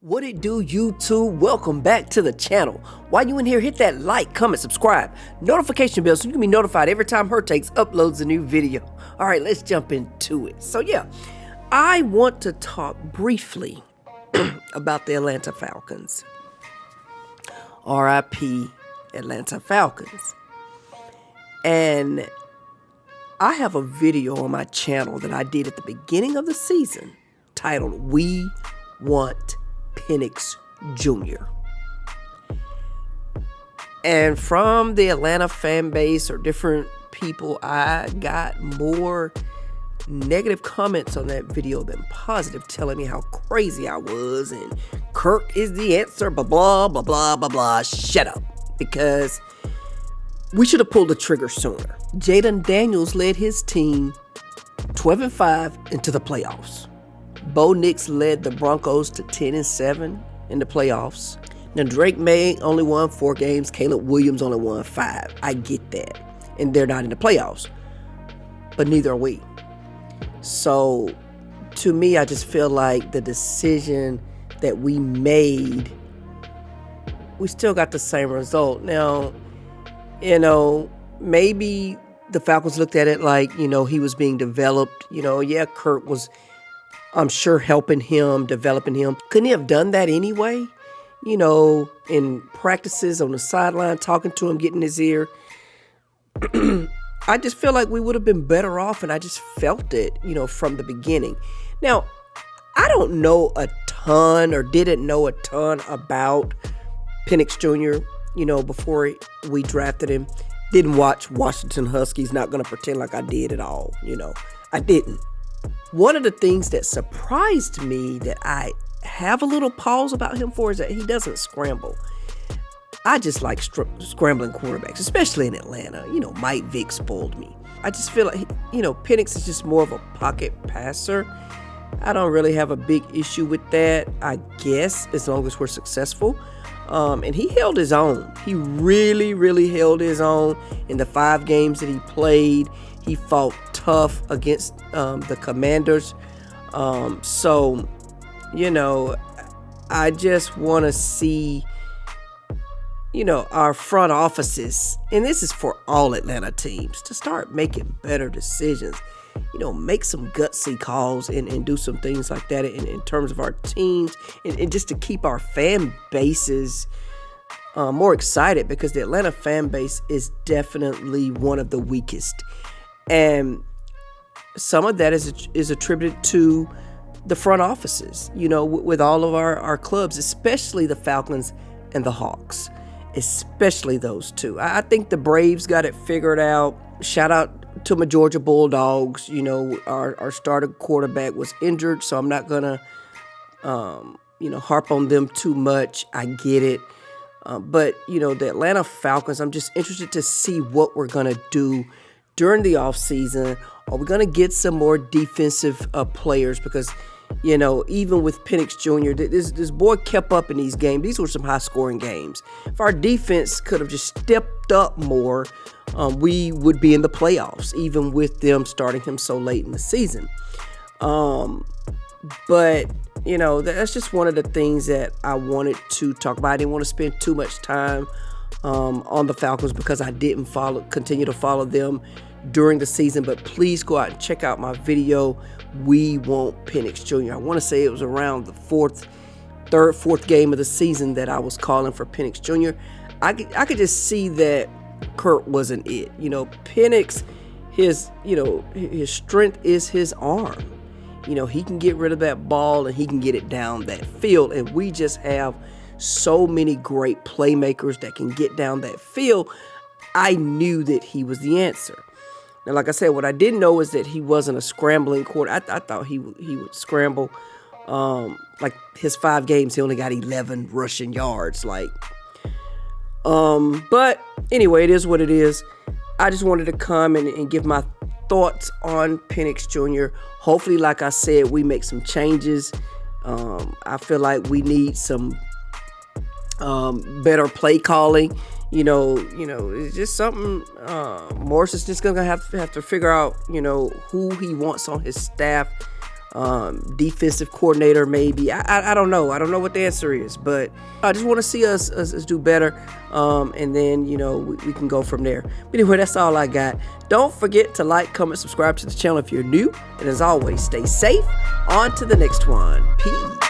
What it do, YouTube? Welcome back to the channel. While you in here, hit that like, comment, subscribe, notification bell so you can be notified every time Hertakes uploads a new video. All right, let's jump into it. So yeah, I want to talk briefly about the Atlanta Falcons. RIP Atlanta Falcons. And I have a video on my channel that I did at the beginning of the season titled We Want Penix Jr. And from the Atlanta fan base or different people, I got more negative comments on that video than positive, telling me how crazy I was and Kirk is the answer, blah, blah, blah, blah, blah, blah. Shut up. Because we should have pulled the trigger sooner. Jaden Daniels led his team 12-5 into the playoffs. Bo Nix led the Broncos to 10-7 in the playoffs. Now, Drake May only won 4 games. Caleb Williams only won 5. I get that. And they're not in the playoffs. But neither are we. So, to me, I just feel like the decision that we made, we still got the same result. Now, maybe the Falcons looked at it like, he was being developed. Yeah, Kirk was, I'm sure, helping him, developing him. Couldn't he have done that anyway? In practices on the sideline, talking to him, getting his ear. I just feel like we would have been better off, and I just felt it, from the beginning. Now, I don't know a ton or didn't know a ton about Penix Jr., before we drafted him. Didn't watch Washington Huskies, not going to pretend like I did at all, I didn't. One of the things that surprised me that I have a little pause about him for is that he doesn't scramble. I just like scrambling quarterbacks, especially in Atlanta. Mike Vick spoiled me. I just feel like, Penix is just more of a pocket passer. I don't really have a big issue with that, I guess, as long as we're successful. And he held his own. He really, really held his own in the 5 games that he played. He fought tough against the Commanders. So, I just want to see, our front offices, and this is for all Atlanta teams, to start making better decisions. Make some gutsy calls and do some things like that in terms of our teams and just to keep our fan bases more excited, because the Atlanta fan base is definitely one of the weakest. And some of that is attributed to the front offices, with all of our clubs, especially the Falcons and the Hawks, especially those two. I think the Braves got it figured out. Shout out to my Georgia Bulldogs. Our starting quarterback was injured, so I'm not going to, harp on them too much. I get it. But, the Atlanta Falcons, I'm just interested to see what we're going to do during the offseason. Are we going to get some more defensive players? Because, even with Penix Jr., this boy kept up in these games. These were some high-scoring games. If our defense could have just stepped up more, we would be in the playoffs, even with them starting him so late in the season. But, that's just one of the things that I wanted to talk about. I didn't want to spend too much time on the Falcons because I didn't continue to follow them during the season. But please go out and check out my video, We Want Penix Jr. I want to say it was around the fourth game of the season that I was calling for Penix Jr. I could just see that Kurt wasn't it. Penix, his strength is his arm. He can get rid of that ball and he can get it down that field. And we just have so many great playmakers that can get down that field. I knew that he was the answer. Now, like I said, what I didn't know is that he wasn't a scrambling quarterback. I thought he would scramble. Like his 5 games, he only got 11 rushing yards. But anyway, it is what it is. I just wanted to come and give my thoughts on Penix Jr. Hopefully, like I said, we make some changes. I feel like we need some better play calling. It's just something. Morris is just gonna have to figure out, who he wants on his staff. defensive coordinator, maybe. I don't know. I don't know what the answer is, but I just want to see us do better, and then we can go from there. But anyway, that's all I got. Don't forget to like, comment, subscribe to the channel if you're new, and as always, stay safe. On to the next one. Peace.